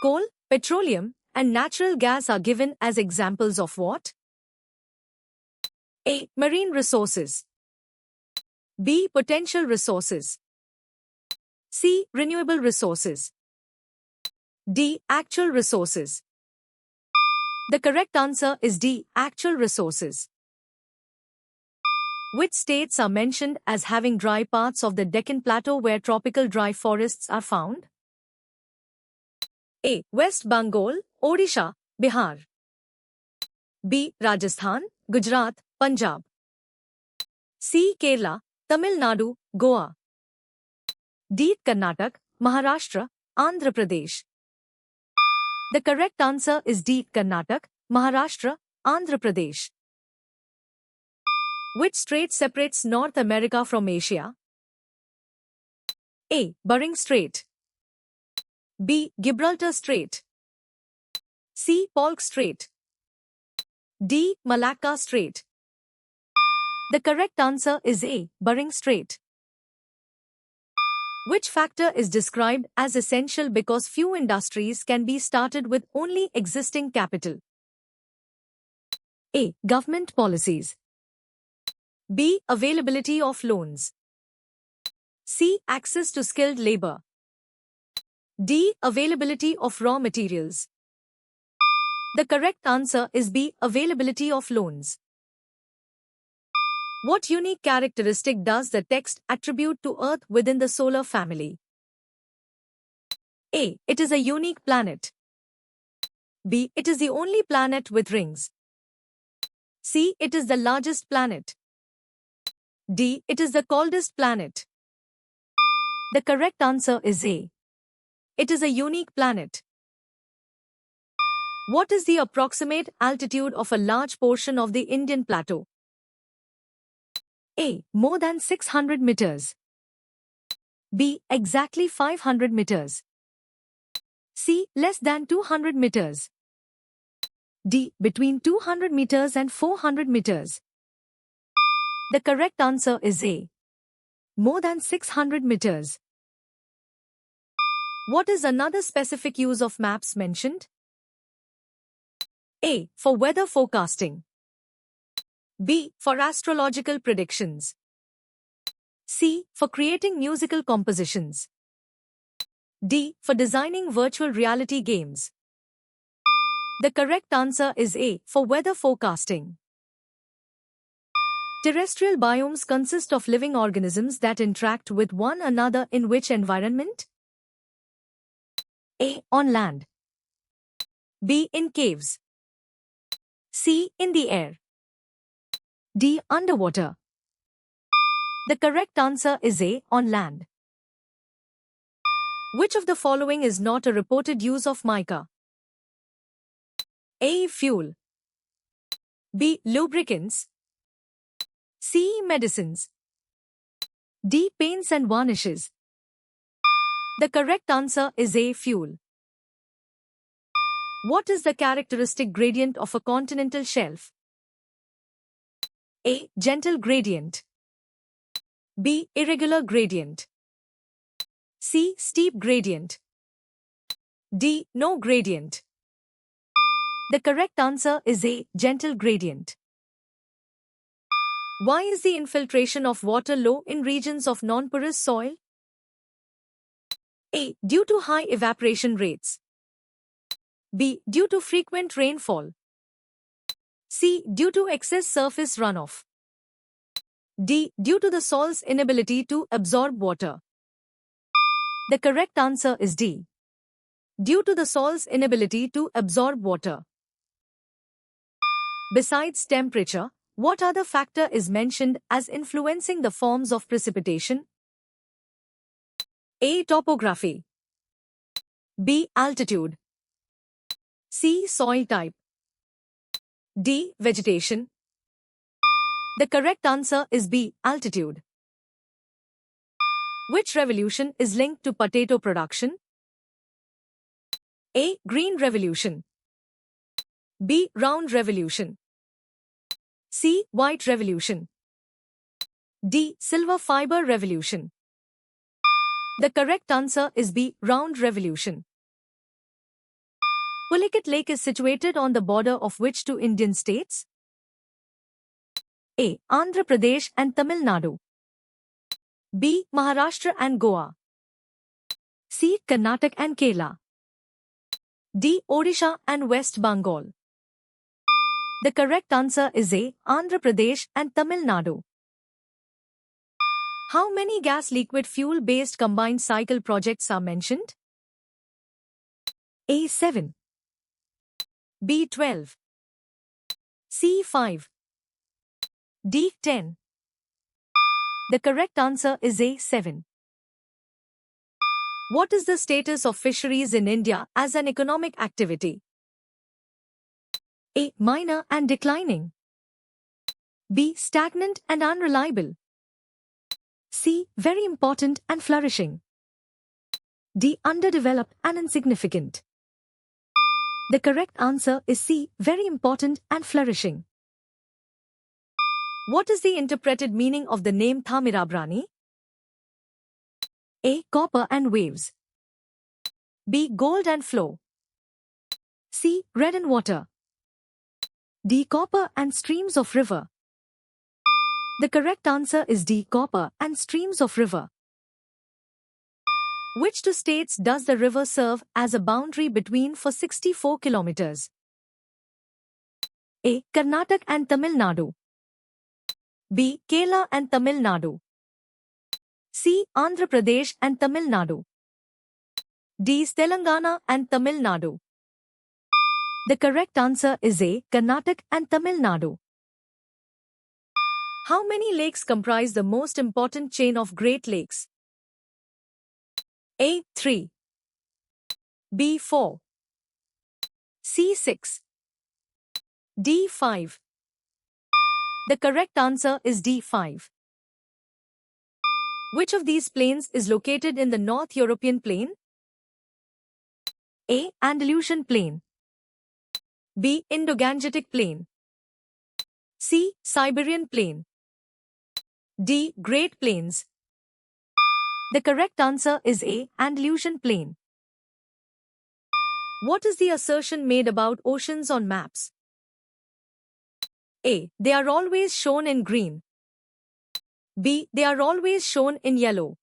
Coal, petroleum, and natural gas are given as examples of what? A. Marine resources. B. Potential resources. C. Renewable resources. D. Actual resources. The correct answer is D. Actual resources. Which states are mentioned as having dry parts of the Deccan Plateau where tropical dry forests are found? A. West Bengal, Odisha, Bihar. B. Rajasthan, Gujarat, Punjab. C. Kerala, Tamil Nadu, Goa. D. Karnataka, Maharashtra, Andhra Pradesh. The correct answer is D. Karnataka, Maharashtra, Andhra Pradesh. Which strait separates North America from Asia? A. Bering Strait. B. Gibraltar Strait. C. Polk Strait. D. Malacca Strait. The correct answer is A. Bering Strait. Which factor is described as essential because few industries can be started with only existing capital? A. Government policies. B. Availability of loans. C. Access to skilled labor. D. Availability of raw materials. The correct answer is B. Availability of loans. What unique characteristic does the text attribute to Earth within the solar family? A. It is a unique planet. B. It is the only planet with rings. C. It is the largest planet. D. It is the coldest planet. The correct answer is A. It is a unique planet. What is the approximate altitude of a large portion of the Indian plateau? A. More than 600 meters. B. Exactly 500 meters. C. Less than 200 meters. D. Between 200 meters and 400 meters. The correct answer is A. More than 600 meters. What is another specific use of maps mentioned? A. For weather forecasting. B. For astrological predictions. C. For creating musical compositions. D. For designing virtual reality games. The correct answer is A. For weather forecasting. Terrestrial biomes consist of living organisms that interact with one another in which environment? A. On land. B. In caves. C. In the air. D. Underwater. The correct answer is A. On land. Which of the following is not a reported use of mica? A. Fuel. B. Lubricants. C. Medicines. D. Paints and varnishes. The correct answer is A. Fuel. What is the characteristic gradient of a continental shelf? A. Gentle gradient. B. Irregular gradient. C. Steep gradient. D. No gradient. The correct answer is A. Gentle gradient. Why is the infiltration of water low in regions of non-porous soil? A. Due to high evaporation rates. B. Due to frequent rainfall. C. Due to excess surface runoff. D. Due to the soil's inability to absorb water. The correct answer is D. Due to the soil's inability to absorb water. Besides temperature, what other factor is mentioned as influencing the forms of precipitation? A. Topography. B. Altitude. C. Soil type. D. Vegetation. The correct answer is B. Altitude. Which revolution is linked to potato production? A. Green Revolution. B. Round Revolution. C. White Revolution. D. Silver Fiber Revolution. The correct answer is B. Round Revolution. Pulicat Lake is situated on the border of which two Indian states? A. Andhra Pradesh and Tamil Nadu. B. Maharashtra and Goa. C. Karnataka and Kerala. D. Odisha and West Bengal. The correct answer is A. Andhra Pradesh and Tamil Nadu. How many gas liquid fuel-based combined cycle projects are mentioned? A. 7. B. 12. C. 5. D. 10. The correct answer is A. 7. What is the status of fisheries in India as an economic activity? A. Minor and declining. B. Stagnant and unreliable. C. Very important and flourishing. D. Underdeveloped and insignificant. The correct answer is C. Very important and flourishing. What is the interpreted meaning of the name Thamirabrani? A. Copper and waves. B. Gold and flow. C. Red and water. D. Copper and streams of river. The correct answer is D. Copper and streams of river. Which two states does the river serve as a boundary between for 64 kilometers? A. Karnataka and Tamil Nadu. B. Kerala and Tamil Nadu. C. Andhra Pradesh and Tamil Nadu. D. Telangana and Tamil Nadu. The correct answer is A. Karnataka and Tamil Nadu. How many lakes comprise the most important chain of Great Lakes? A. 3. B. 4. C. 6. D. 5. The correct answer is D. 5. Which of these plains is located in the North European plain? A. Andalusian plain. B. Indo-Gangetic plain. C. Siberian plain. D. Great Plains. The correct answer is A. Andalusian plain. What is the assertion made about oceans on maps? A. They are always shown in green. B. They are always shown in yellow.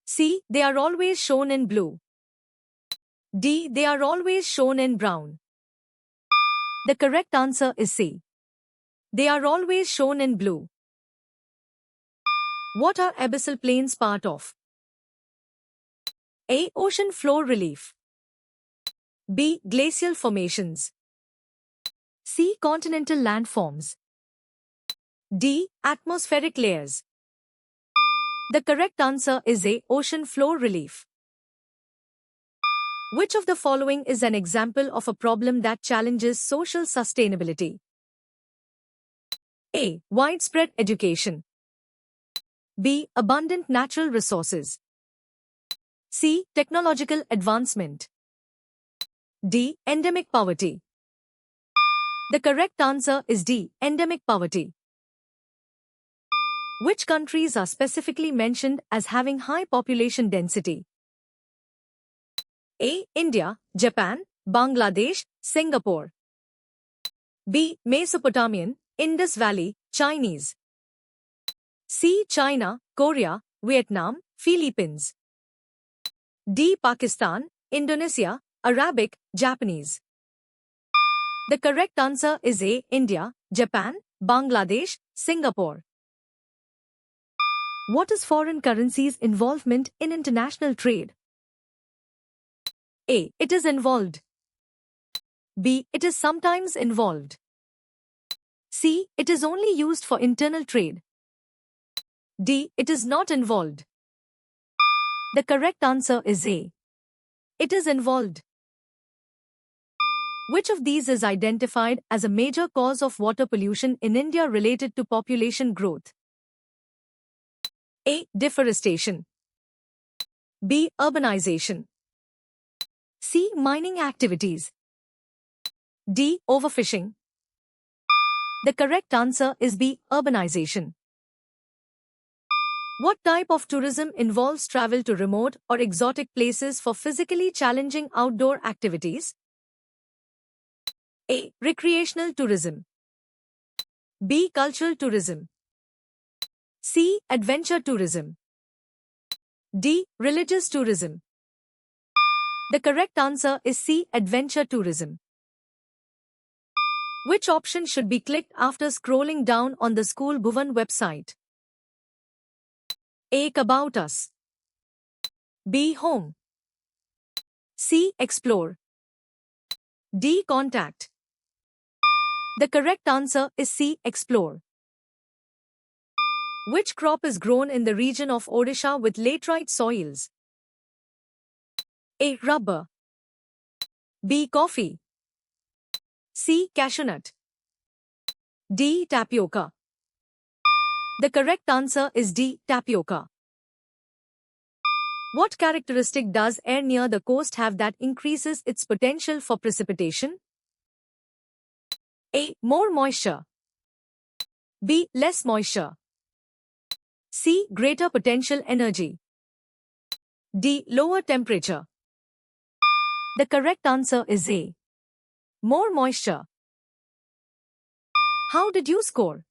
C. They are always shown in blue. D. They are always shown in brown. The correct answer is C. They are always shown in blue. What are abyssal plains part of? A. Ocean floor relief. B. Glacial formations. C. Continental landforms. D. Atmospheric layers. The correct answer is A. Ocean floor relief. Which of the following is an example of a problem that challenges social sustainability? A. Widespread education. B. Abundant natural resources. C. Technological advancement. D. Endemic poverty. The correct answer is D. Endemic poverty. Which countries are specifically mentioned as having high population density? A. India, Japan, Bangladesh, Singapore. B. Mesopotamian, Indus Valley, Chinese. C. China, Korea, Vietnam, Philippines. D. Pakistan, Indonesia, Arabic, Japanese. The correct answer is A. India, Japan, Bangladesh, Singapore. What is foreign currency's involvement in international trade? A. It is involved. B. It is sometimes involved. C. It is only used for internal trade. D. It is not involved. The correct answer is A. It is involved. Which of these is identified as a major cause of water pollution in India related to population growth? A. Deforestation. B. Urbanization. C. Mining activities. D. Overfishing. The correct answer is B. Urbanization. What type of tourism involves travel to remote or exotic places for physically challenging outdoor activities? A. Recreational tourism. B. Cultural tourism. C. Adventure tourism. D. Religious tourism. The correct answer is C. Adventure tourism. Which option should be clicked after scrolling down on the School Bhuvan website? A. About Us. B. Home. C. Explore. D. Contact. The correct answer is C. Explore. Which crop is grown in the region of Odisha with laterite soils? A. Rubber. B. Coffee. C. Cashew nut. D. Tapioca. The correct answer is D. Tapioca. What characteristic does air near the coast have that increases its potential for precipitation? A. More moisture. B. Less moisture. C. Greater potential energy. D. Lower temperature. The correct answer is A. More moisture. How did you score?